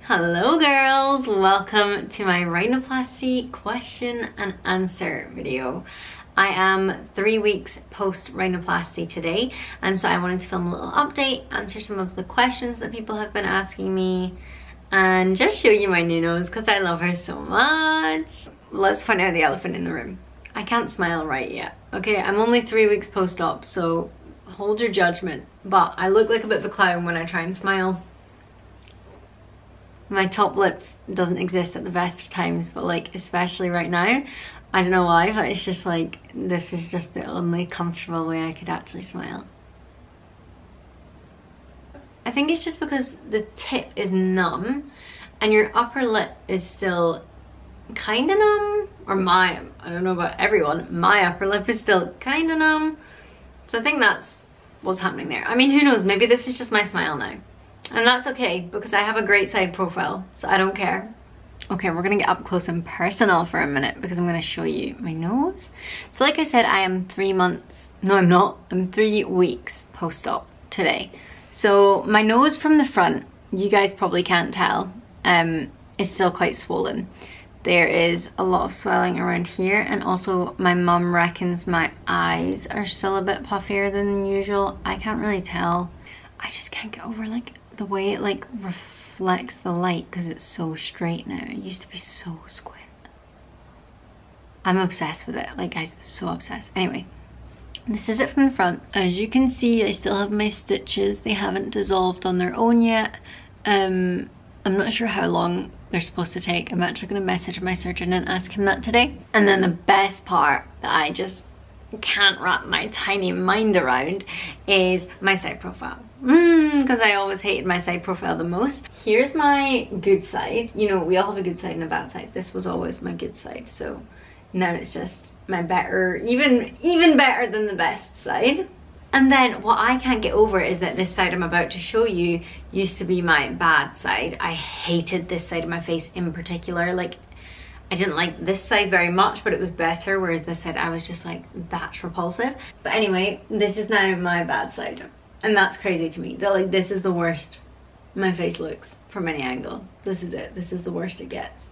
Hello girls, welcome to my rhinoplasty question and answer video. I am 3 weeks post rhinoplasty today, and so I wanted to film a little update, answer some of the questions that people have been asking me, and just show you my new nose because I love her so much. Let's find out the elephant in the room. I can't smile right yet, okay? I'm only 3 weeks post-op, so hold your judgment, but I look like a bit of a clown when I try and smile. My top lip doesn't exist at the best of times, but like especially right now, I don't know why, but it's just like this is just the only comfortable way I could actually smile. I think it's just because the tip is numb and your upper lip is still kind of numb, or I don't know about everyone, my upper lip is still kind of numb, so I think that's what's happening there. I mean, who knows, maybe this is just my smile now. And that's okay, because I have a great side profile, so I don't care. Okay, we're gonna get up close and personal for a minute because I'm gonna show you my nose. So like I said, I am 3 months, no I'm not, I'm 3 weeks post-op today. So my nose from the front, you guys probably can't tell, is still quite swollen. There is a lot of swelling around here, and also my mum reckons my eyes are still a bit puffier than usual. I can't really tell. I just can't get over like the way it like reflects the light because it's so straight now. It used to be so squint. I'm obsessed with it, like guys, so obsessed. Anyway, this is it from the front. As you can see, I still have my stitches. They haven't dissolved on their own yet. I'm not sure how long they're supposed to take. I'm actually going to message my surgeon and ask him that today. And then the best part that I just can't wrap my tiny mind around is my side profile, because I always hated my side profile the most. Here's my good side. You know, we all have a good side and a bad side. This was always my good side, so now it's just my better, even better than the best side. And then what I can't get over is that this side I'm about to show you used to be my bad side. I hated this side of my face in particular. Like, I didn't like this side very much, but it was better, whereas this side I was just like, that's repulsive. But anyway, this is now my bad side, and that's crazy to me that like this is the worst my face looks from any angle. This is it. This is the worst it gets.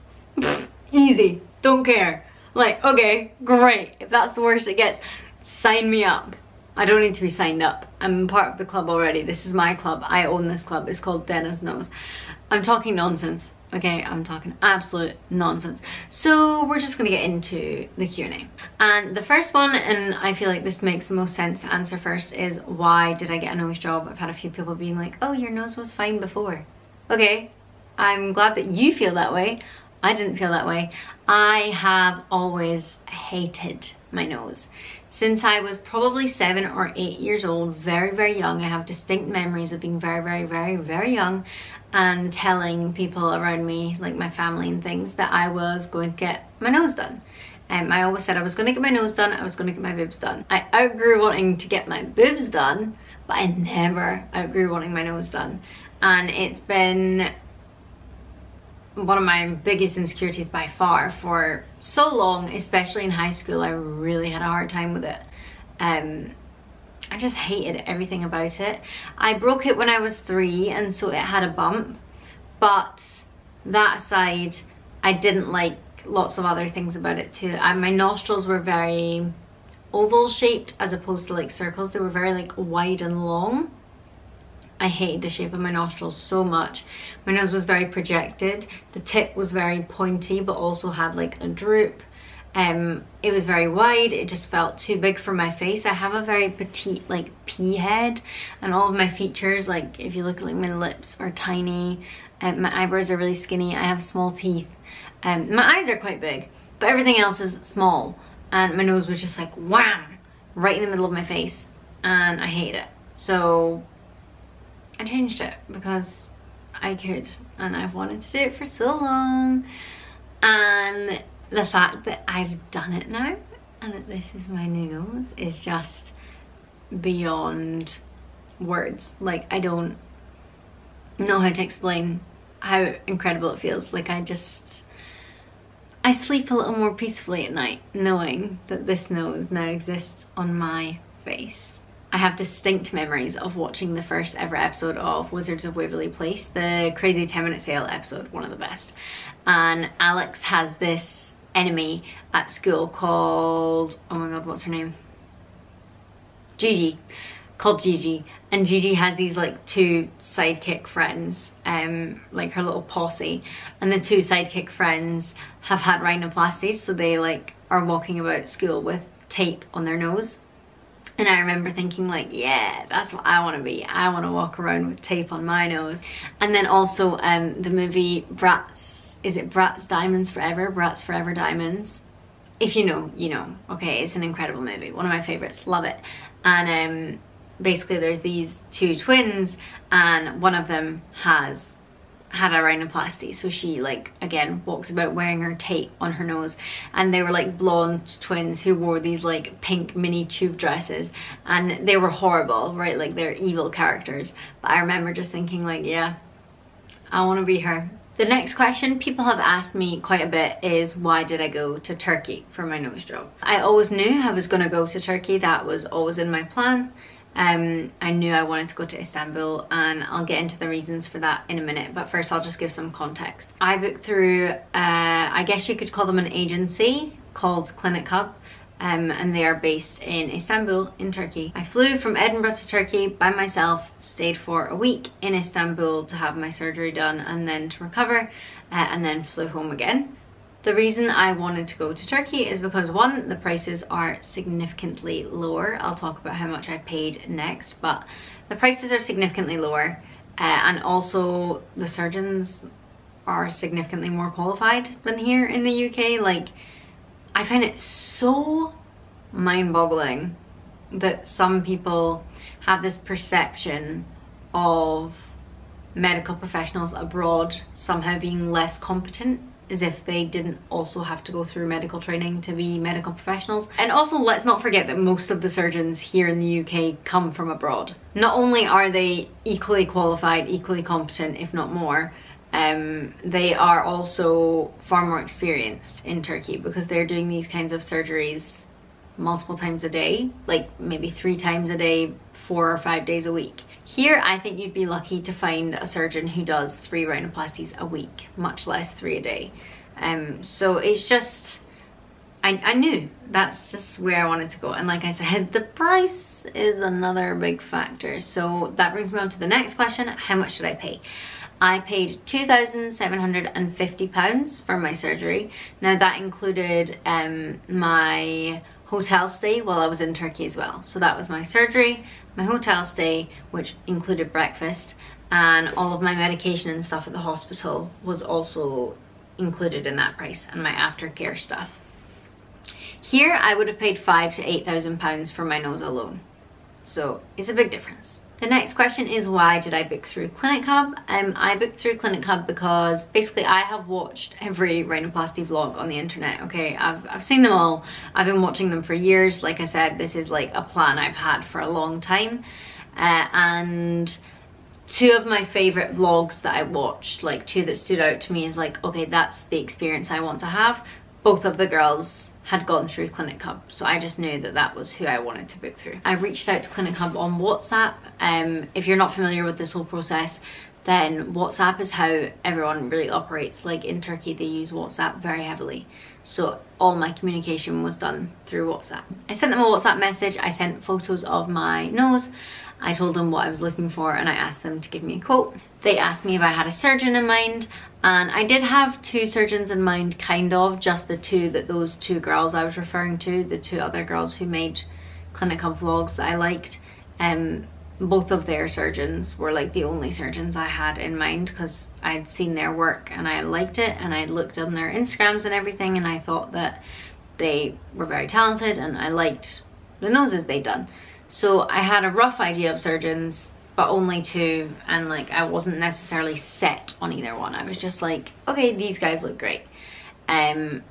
Easy, don't care. Like, okay, great, if that's the worst it gets, sign me up. I don't need to be signed up. I'm part of the club already. This is my club. I own this club. It's called Dennis Knows. I'm talking nonsense. Okay, I'm talking absolute nonsense. So we're just gonna get into the Q&A. And the first one, and I feel like this makes the most sense to answer first, is why did I get a nose job? I've had a few people being like, oh, your nose was fine before. Okay, I'm glad that you feel that way. I didn't feel that way. I have always hated my nose. Since I was probably 7 or 8 years old, very, very young, I have distinct memories of being very, very, very, very young and telling people around me, like my family and things, that I was going to get my nose done. I always said I was going to get my nose done, I was going to get my boobs done. I outgrew wanting to get my boobs done, but I never outgrew wanting my nose done. And it's been one of my biggest insecurities by far for so long, especially in high school. I really had a hard time with it. I just hated everything about it. I broke it when I was 3, and so it had a bump, but that aside, I didn't like lots of other things about it too. My nostrils were very oval shaped as opposed to like circles. They were very like wide and long. I hated the shape of my nostrils so much. My nose was very projected. The tip was very pointy but also had like a droop. It was very wide. It just felt too big for my face. I have a very petite like pea head, and all of my features, like if you look at like my lips are tiny, my eyebrows are really skinny, I have small teeth, my eyes are quite big, but everything else is small, and my nose was just like wham, right in the middle of my face, and I hate it. So I changed it because I could, and I've wanted to do it for so long. And the fact that I've done it now and that this is my new nose is just beyond words. Like, I don't know how to explain how incredible it feels. Like, I sleep a little more peacefully at night knowing that this nose now exists on my face. I have distinct memories of watching the first ever episode of Wizards of Waverly Place, the crazy 10-minute sale episode, one of the best. And Alex has this enemy at school called, oh my god, what's her name? Gigi. Called Gigi. And Gigi has these like two sidekick friends, like her little posse. And the two sidekick friends have had rhinoplasties, so they like are walking about school with tape on their nose. And I remember thinking like, yeah, that's what I want to be. I want to walk around with tape on my nose. And then also the movie Bratz, is it Bratz Diamonds Forever? Bratz Forever Diamonds. If you know, you know. Okay, it's an incredible movie. One of my favorites. Love it. And basically there's these two twins and one of them has had a rhinoplasty, so she like again walks about wearing her tape on her nose. And they were like blonde twins who wore these like pink mini tube dresses, and they were horrible, right? Like they're evil characters. But I remember just thinking like, yeah, I want to be her. The next question people have asked me quite a bit is, why did I go to Turkey for my nose job? I always knew I was going to go to Turkey. That was always in my plan. I knew I wanted to go to Istanbul, and I'll get into the reasons for that in a minute, but first I'll just give some context. I booked through, I guess you could call them an agency called ClinicHub, and they are based in Istanbul in Turkey. I flew from Edinburgh to Turkey by myself, stayed for a week in Istanbul to have my surgery done and then to recover, and then flew home again. The reason I wanted to go to Turkey is because, one, the prices are significantly lower. I'll talk about how much I paid next, but the prices are significantly lower, and also the surgeons are significantly more qualified than here in the UK. Like, I find it so mind-boggling that some people have this perception of medical professionals abroad somehow being less competent, as if they didn't also have to go through medical training to be medical professionals. And also, let's not forget that most of the surgeons here in the UK come from abroad. Not only are they equally qualified, equally competent, if not more, they are also far more experienced in Turkey, because they're doing these kinds of surgeries multiple times a day, like maybe 3 times a day, 4 or 5 days a week. Here, I think you'd be lucky to find a surgeon who does 3 rhinoplasties a week, much less 3 a day. So it's just, I knew that's just where I wanted to go. And like I said, the price is another big factor. So that brings me on to the next question. How much did I pay? I paid £2,750 for my surgery. Now that included my hotel stay while I was in Turkey as well. So that was my surgery, my hotel stay, which included breakfast, and all of my medication and stuff at the hospital was also included in that price, and my aftercare stuff. Here I would have paid £5,000 to £8,000 for my nose alone. So it's a big difference. The next question is, why did I book through ClinicHub? I booked through ClinicHub because basically I have watched every rhinoplasty vlog on the internet, okay? I've seen them all. I've been watching them for years. Like I said, this is like a plan I've had for a long time. And 2 of my favorite vlogs that I watched, like 2 that stood out to me, is like, okay, that's the experience I want to have. Both of the girls had gone through ClinicHub, so I just knew that that was who I wanted to book through. I reached out to ClinicHub on WhatsApp. If you're not familiar with this whole process, then WhatsApp is how everyone really operates. Like in Turkey, they use WhatsApp very heavily. So all my communication was done through WhatsApp. I sent them a WhatsApp message. I sent photos of my nose. I told them what I was looking for, and I asked them to give me a quote. They asked me if I had a surgeon in mind, and I did have 2 surgeons in mind, kind of, just the 2 that those 2 girls I was referring to, the 2 other girls who made ClinicHub vlogs that I liked. Both of their surgeons were like the only surgeons I had in mind, because I'd seen their work and I liked it, and I looked on their Instagrams and everything, and I thought that they were very talented and I liked the noses they'd done. So I had a rough idea of surgeons, but only 2, and like I wasn't necessarily set on either one. I was just like, okay, these guys look great. And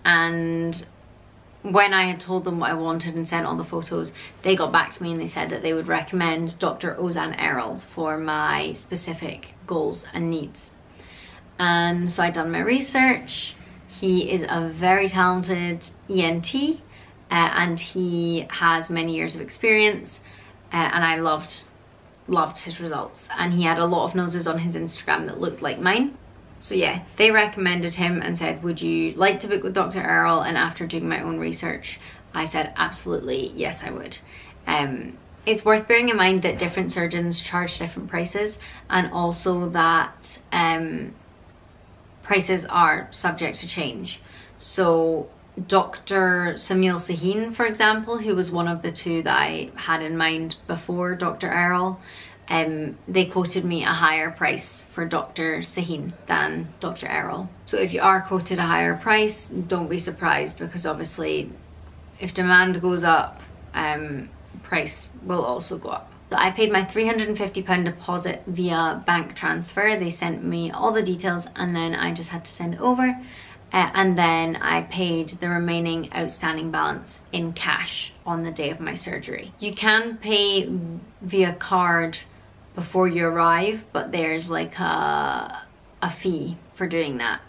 when I had told them what I wanted and sent all the photos, they got back to me and they said that they would recommend Dr Ozan Erol for my specific goals and needs. And so I'd done my research. He is a very talented ENT, and he has many years of experience. and I loved his results, and he had a lot of noses on his Instagram that looked like mine. So yeah, they recommended him and said, would you like to book with Dr. Erol? And after doing my own research, I said absolutely yes, I would. It's worth bearing in mind that different surgeons charge different prices, and also that prices are subject to change. So Dr. Samil Sahin, for example, who was one of the two that I had in mind before Dr. Erol, they quoted me a higher price for Dr. Sahin than Dr. Erol. So if you are quoted a higher price, don't be surprised, because obviously if demand goes up, price will also go up. So I paid my £350 deposit via bank transfer. They sent me all the details and then I just had to send it over. And then I paid the remaining outstanding balance in cash on the day of my surgery. You can pay via card before you arrive, but there's like a fee for doing that.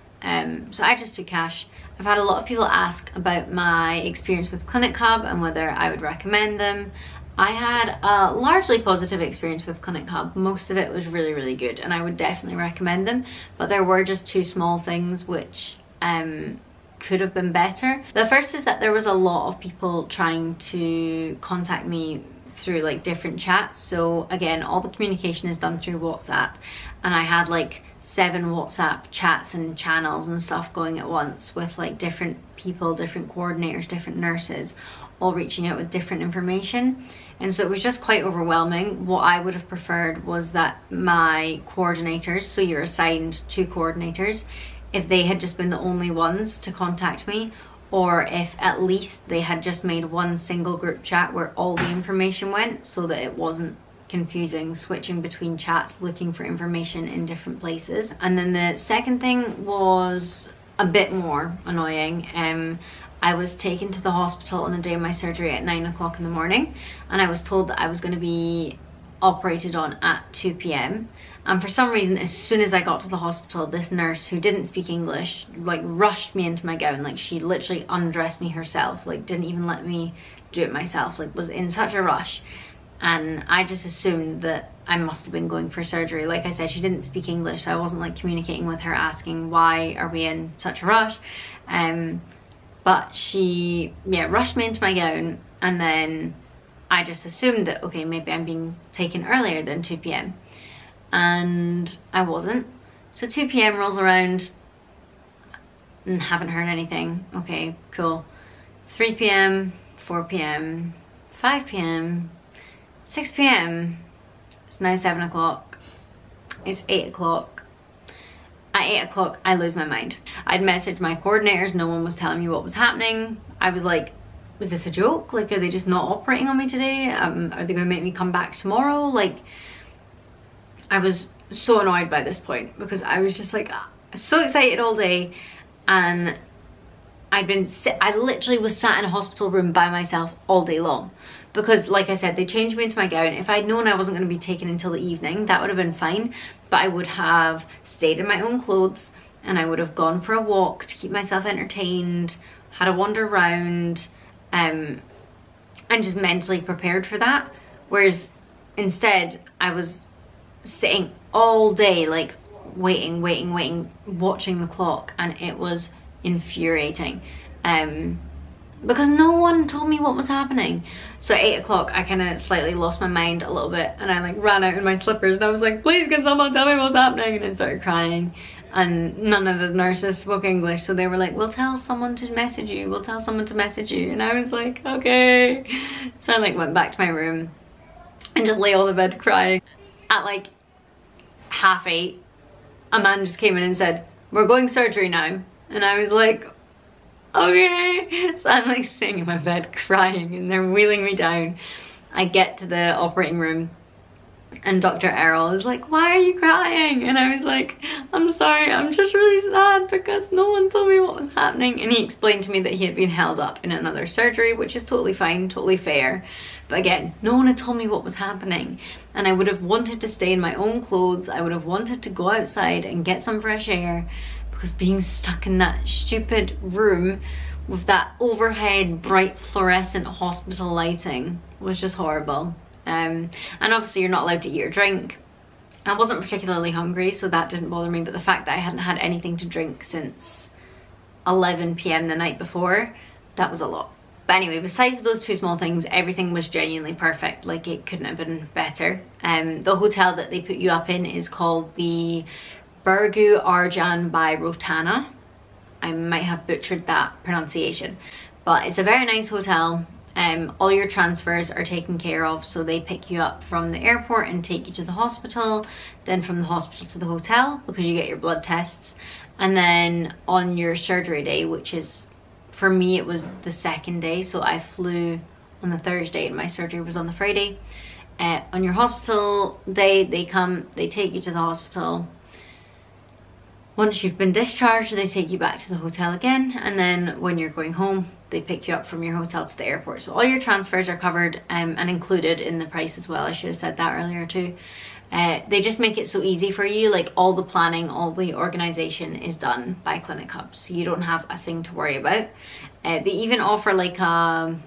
So I just took cash. I've had a lot of people ask about my experience with ClinicHub and whether I would recommend them. I had a largely positive experience with ClinicHub. Most of it was really, really good, and I would definitely recommend them, but there were just two small things which could have been better. The first is that there was a lot of people trying to contact me through like different chats. So again, all the communication is done through WhatsApp, and I had like 7 WhatsApp chats and channels and stuff going at once with like different people, different coordinators, different nurses, all reaching out with different information. And so it was just quite overwhelming. What I would have preferred was that my coordinators, so you're assigned 2 coordinators, if they had just been the only ones to contact me, or if at least they had just made one single group chat where all the information went, so that it wasn't confusing switching between chats looking for information in different places. And then the second thing was a bit more annoying. I was taken to the hospital on the day of my surgery at 9 o'clock in the morning, and I was told that I was going to be operated on at 2 p.m. And for some reason, as soon as I got to the hospital, this nurse who didn't speak English like rushed me into my gown. Like she literally undressed me herself, like didn't even let me do it myself, like was in such a rush. And I just assumed that I must have been going for surgery. Like I said, she didn't speak English, so I wasn't like communicating with her asking why are we in such a rush. But she rushed me into my gown, and then I just assumed that okay, maybe I'm being taken earlier than 2 p.m. and I wasn't. So 2 p.m. rolls around and haven't heard anything. Okay, cool. 3 p.m, 4 p.m, 5 p.m, 6 p.m. It's now 7 o'clock. It's 8 o'clock. At 8 o'clock, I lose my mind. I'd messaged my coordinators, no one was telling me what was happening. I was like, was this a joke? Like, are they just not operating on me today? Are they gonna make me come back tomorrow? Like, I was so annoyed by this point, because I was just like so excited all day, and I literally was sat in a hospital room by myself all day long, because like I said, they changed me into my gown. If I'd known I wasn't going to be taken until the evening, that would have been fine, but I would have stayed in my own clothes and I would have gone for a walk to keep myself entertained, had a wander around, and just mentally prepared for that. Whereas instead I was sitting all day like waiting, watching the clock, and it was infuriating because no one told me what was happening. So at 8 o'clock I kind of slightly lost my mind a little bit, and I like ran out in my slippers and I was like, please can someone tell me what's happening, and I started crying. And none of the nurses spoke English, so they were like, we'll tell someone to message you, we'll tell someone to message you. And I was like, okay. So I like went back to my room and just lay on the bed crying. At like 8:30, a man just came in and said, we're going surgery now. And I was like, okay. So I'm like sitting in my bed crying, and they're wheeling me down. I get to the operating room and Dr. Erol is like, why are you crying? And I was like, I'm sorry, I'm just really sad because no one told me what was happening. And he explained to me that he had been held up in another surgery, which is totally fine, totally fair. But again, no one had told me what was happening. And I would have wanted to stay in my own clothes. I would have wanted to go outside and get some fresh air, because being stuck in that stupid room with that overhead bright fluorescent hospital lighting was just horrible. And obviously you're not allowed to eat or drink. I wasn't particularly hungry, so that didn't bother me, but the fact that I hadn't had anything to drink since 11 p.m. the night before, that was a lot. But anyway, besides those two small things, everything was genuinely perfect. Like, it couldn't have been better. The hotel that they put you up in is called the Burgu Arjaan by Rotana. I might have butchered that pronunciation, but it's a very nice hotel. All your transfers are taken care of, so they pick you up from the airport and take you to the hospital, then from the hospital to the hotel because you get your blood tests, and then on your surgery day, which is, for me, it was the second day, so I flew on the Thursday and my surgery was on the Friday. On your hospital day, they come, they take you to the hospital. Once you've been discharged, they take you back to the hotel again, and then when you're going home, they pick you up from your hotel to the airport. So all your transfers are covered and included in the price as well. I should have said that earlier too. They just make it so easy for you. Like, all the planning, all the organization is done by ClinicHub, so you don't have a thing to worry about. They even offer like a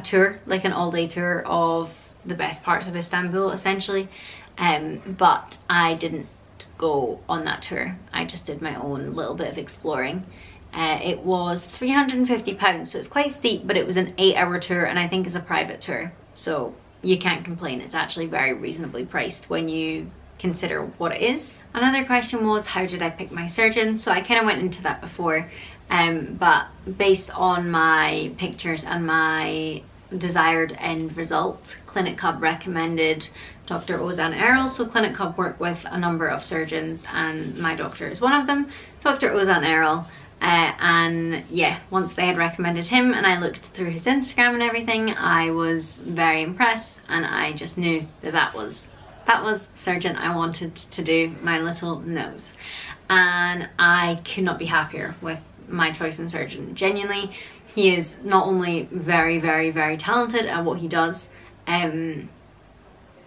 tour, like an all-day tour of the best parts of Istanbul, essentially. But I didn't go on that tour. I just did my own little bit of exploring. It was £350, so it's quite steep, but it was an 8-hour tour, and I think it's a private tour, so you can't complain. It's actually very reasonably priced when you consider what it is. Another question was, how did I pick my surgeon? So I kind of went into that before, but based on my pictures and my desired end result, ClinicHub recommended Dr Ozan Erol. So ClinicHub work with a number of surgeons, and my doctor is one of them, Dr Ozan Erol. And yeah, once they had recommended him and I looked through his Instagram and everything, I was very impressed, and I just knew that that was the surgeon I wanted to do my little nose. And I could not be happier with my choice in surgeon. Genuinely, he is not only very, very, very talented at what he does,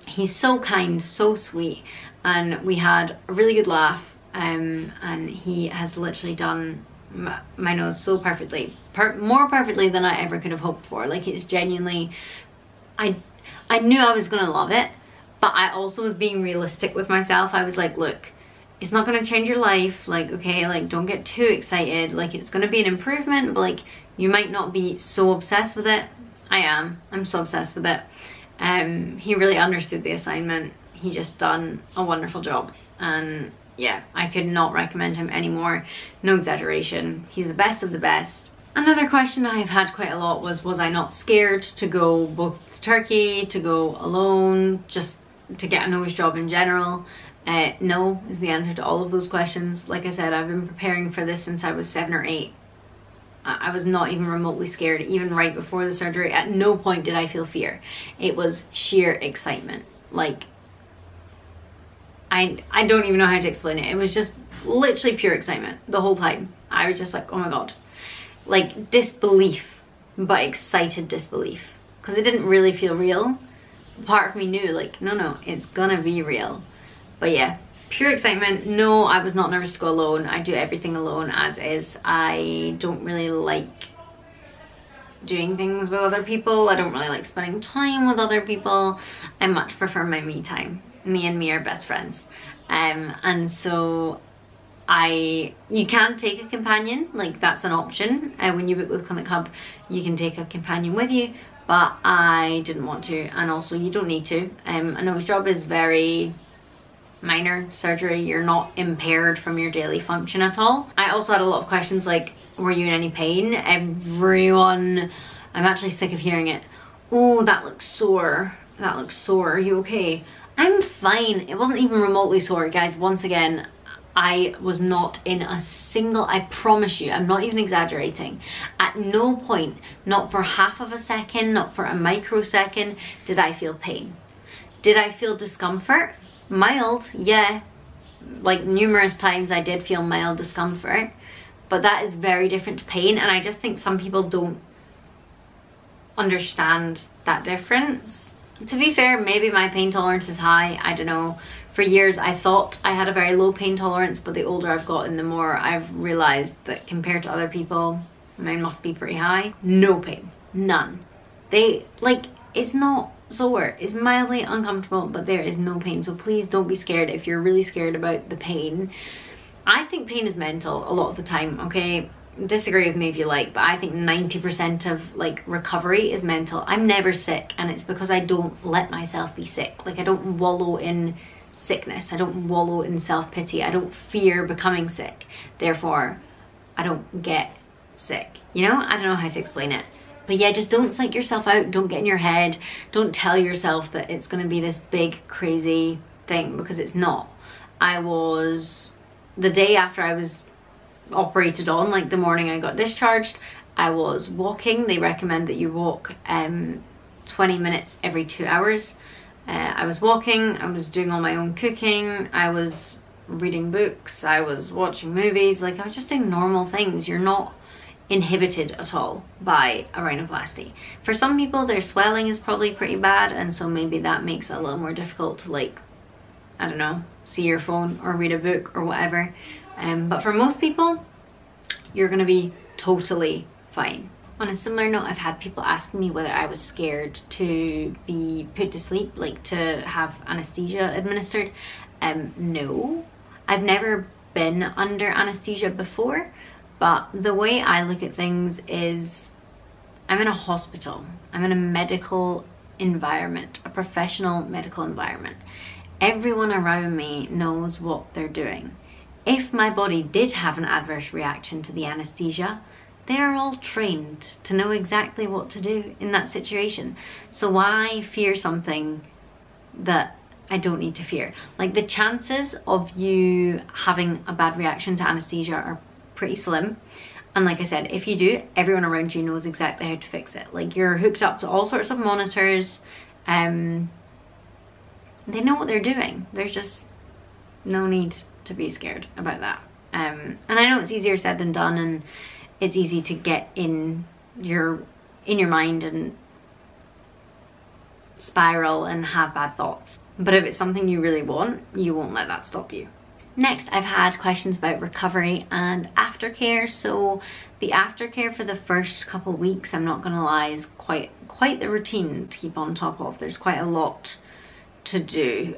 he's so kind, so sweet, and we had a really good laugh, and he has literally done my nose so perfectly, more perfectly than I ever could have hoped for. Like, it's genuinely, I knew I was gonna love it, but I also was being realistic with myself. I was like, look, it's not gonna change your life, like, okay, like, don't get too excited. Like, it's gonna be an improvement, but like, you might not be so obsessed with it. I'm so obsessed with it. He really understood the assignment. He just done a wonderful job, and yeah, I could not recommend him anymore. No exaggeration. He's the best of the best. Another question I've had quite a lot was I not scared to go both to Turkey, to go alone, just to get a nose job in general? No is the answer to all of those questions. Like I said, I've been preparing for this since I was 7 or 8. I was not even remotely scared, even right before the surgery. At no point did I feel fear. It was sheer excitement. Like, I don't even know how to explain it. It was just literally pure excitement the whole time. I was just like, oh my god. Like, disbelief, but excited disbelief. Because it didn't really feel real. Part of me knew, like, no, it's gonna be real. But yeah, pure excitement. No, I was not nervous to go alone. I do everything alone as is. I don't really like doing things with other people. I don't really like spending time with other people. I much prefer my me time. Me and me are best friends. And so you can take a companion, like, that's an option. When you book with ClinicHub, you can take a companion with you, but I didn't want to, and also you don't need to. A nose job is very minor surgery. You're not impaired from your daily function at all. I also had a lot of questions like, were you in any pain? Everyone, I'm actually sick of hearing it. Oh, that looks sore. That looks sore. Are you okay? I'm fine. It wasn't even remotely sore, guys. Once again, I was not in a single, I promise you, I'm not even exaggerating. At no point, not for half of a second, not for a microsecond, did I feel pain. Did I feel discomfort? Mild, yeah. Like, numerous times I did feel mild discomfort, but that is very different to pain, and I just think some people don't understand that difference. To be fair, maybe my pain tolerance is high, I don't know. For years I thought I had a very low pain tolerance, but the older I've gotten, the more I've realized that compared to other people, mine must be pretty high. No pain, none. They, like, it's not sore, it's mildly uncomfortable, but there is no pain. So please don't be scared if you're really scared about the pain. I think pain is mental a lot of the time, okay? Disagree with me if you like, but I think 90% of like recovery is mental. I'm never sick, and it's because I don't let myself be sick. Like, I don't wallow in sickness, I don't wallow in self-pity, I don't fear becoming sick, therefore I don't get sick, you know? I don't know how to explain it, but yeah, just don't psych yourself out. Don't get in your head, don't tell yourself that it's going to be this big crazy thing, because it's not. The day after I was operated on, like the morning I got discharged, I was walking. They recommend that you walk 20 minutes every 2 hours. I was walking, I was doing all my own cooking, I was reading books, I was watching movies, like I was just doing normal things. You're not inhibited at all by a rhinoplasty. For some people, their swelling is probably pretty bad, and so maybe that makes it a little more difficult to, like, I don't know, see your phone or read a book or whatever. But for most people, you're gonna be totally fine. On a similar note, I've had people ask me whether I was scared to be put to sleep, like to have anesthesia administered. No, I've never been under anesthesia before, but the way I look at things is I'm in a hospital. I'm in a medical environment, a professional medical environment. Everyone around me knows what they're doing. If my body did have an adverse reaction to the anesthesia, they are all trained to know exactly what to do in that situation. So why fear something that I don't need to fear? Like, the chances of you having a bad reaction to anesthesia are pretty slim. And like I said, if you do, everyone around you knows exactly how to fix it. Like, you're hooked up to all sorts of monitors. They know what they're doing. There's just no need to be scared about that. And I know it's easier said than done, and it's easy to get in your mind and spiral and have bad thoughts. But if it's something you really want, you won't let that stop you. Next, I've had questions about recovery and aftercare. So the aftercare for the first couple weeks, I'm not gonna lie, is quite the routine to keep on top of. There's quite a lot to do.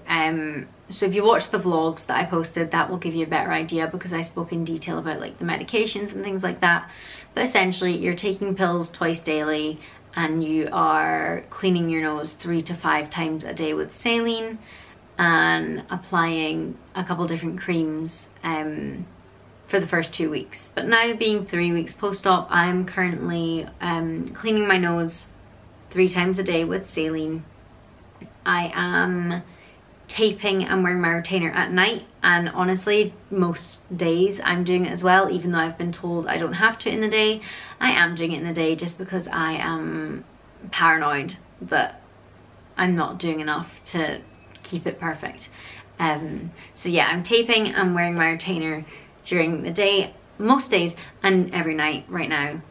So if you watch the vlogs that I posted, that will give you a better idea, because I spoke in detail about like the medications and things like that. But essentially, you're taking pills twice daily, and you are cleaning your nose 3 to 5 times a day with saline, and applying a couple different creams for the first 2 weeks. But now, being 3 weeks post-op, I'm currently cleaning my nose 3 times a day with saline. I am taping and wearing my retainer at night, and honestly most days I'm doing it as well, even though I've been told I don't have to in the day. I am doing it in the day just because I am paranoid that I'm not doing enough to keep it perfect. So yeah, I'm taping and wearing my retainer during the day most days, and every night right now.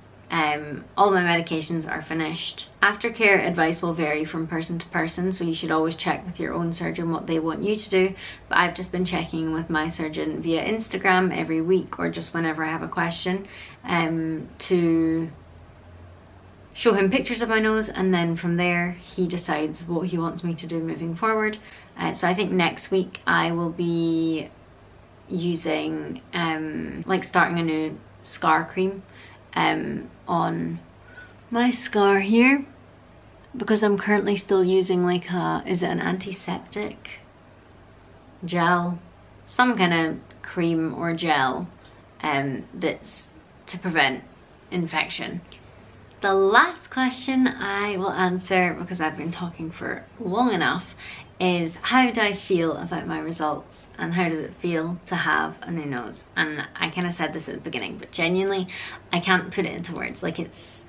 All my medications are finished. Aftercare advice will vary from person to person, so you should always check with your own surgeon what they want you to do. But I've just been checking with my surgeon via Instagram every week, or just whenever I have a question, to show him pictures of my nose, and then from there he decides what he wants me to do moving forward. So I think next week I will be using like starting a new scar cream on my scar here, because I'm currently still using like is it an antiseptic gel, some kind of cream or gel that's to prevent infection. The last question I will answer, because I've been talking for long enough, is how do I feel about my results, and how does it feel to have a new nose? And I kind of said this at the beginning, but genuinely I can't put it into words. Like, it's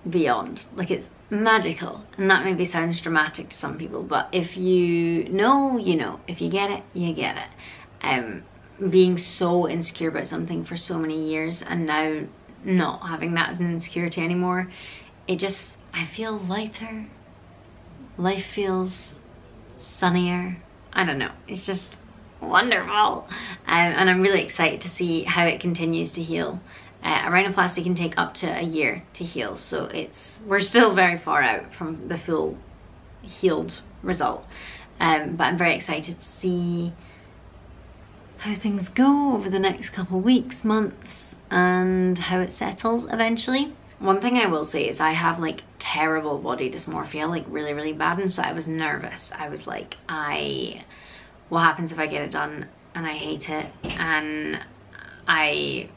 beyond, like, it's magical. And that maybe sounds dramatic to some people, but if you know, you know. If you get it, you get it. Being so insecure about something for so many years, and now not having that as an insecurity anymore, I feel lighter. Life feels sunnier. I don't know, it's just wonderful. And I'm really excited to see how it continues to heal. A rhinoplasty can take up to a year to heal, so we're still very far out from the full healed result. But I'm very excited to see how things go over the next couple of weeks, months, and how it settles eventually. One thing I will say is I have like terrible body dysmorphia, like really, really bad, and so I was nervous. I was like, what happens if I get it done and I hate it, and I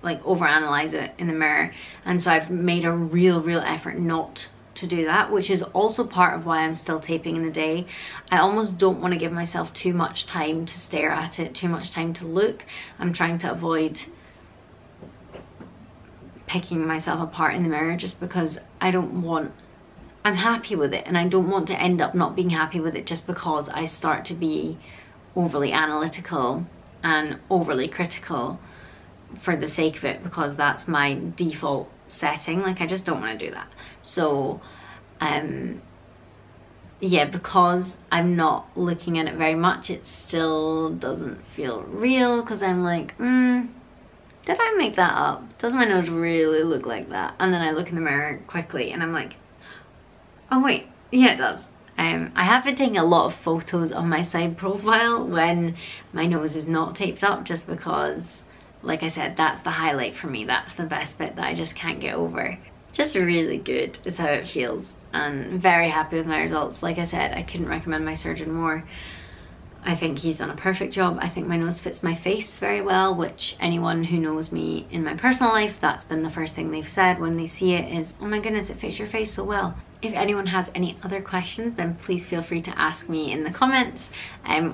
like overanalyze it in the mirror? And so I've made a real effort not to do that, which is also part of why I'm still taping in the day. I almost don't want to give myself too much time to stare at it, too much time to look. I'm trying to avoid picking myself apart in the mirror, just because I'm happy with it, and I don't want to end up not being happy with it just because I start to be overly analytical and overly critical for the sake of it, because that's my default setting. Like, I just don't want to do that. So yeah, because I'm not looking at it very much, it still doesn't feel real, because I'm like, did I make that up? Does my nose really look like that? And then I look in the mirror quickly and I'm like, oh wait, yeah, it does. I have been taking a lot of photos of my side profile when my nose is not taped up, just because, like I said, that's the highlight for me. That's the best bit that I just can't get over. Just really good is how it feels, and very happy with my results. Like I said, I couldn't recommend my surgeon more. I think he's done a perfect job. I think my nose fits my face very well, which anyone who knows me in my personal life, that's been the first thing they've said when they see it is, oh my goodness, it fits your face so well. If anyone has any other questions, then please feel free to ask me in the comments,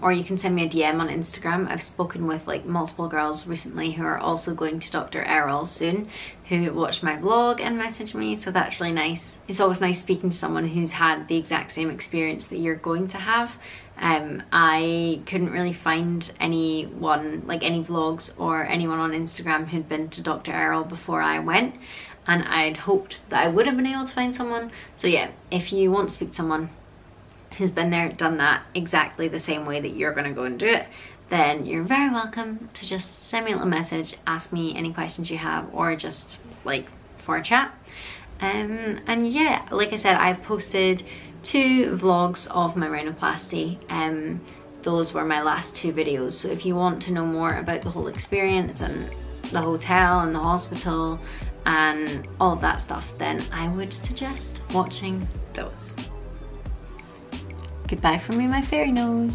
or you can send me a DM on Instagram. I've spoken with like multiple girls recently who are also going to Dr. Erol soon, who watched my vlog and messaged me, so that's really nice. It's always nice speaking to someone who's had the exact same experience that you're going to have. I couldn't really find anyone, like any vlogs or anyone on Instagram who'd been to Dr. Erol before I went, and I'd hoped that I would have been able to find someone. So yeah, if you want to speak to someone who's been there, done that exactly the same way that you're going to go and do it, then you're very welcome to just send me a little message, ask me any questions you have, or just like for a chat. And yeah, like I said, I've posted 2 vlogs of my rhinoplasty. Those were my last 2 videos, so if you want to know more about the whole experience and the hotel and the hospital and all of that stuff, then I would suggest watching those. Goodbye from me, my fairy nose.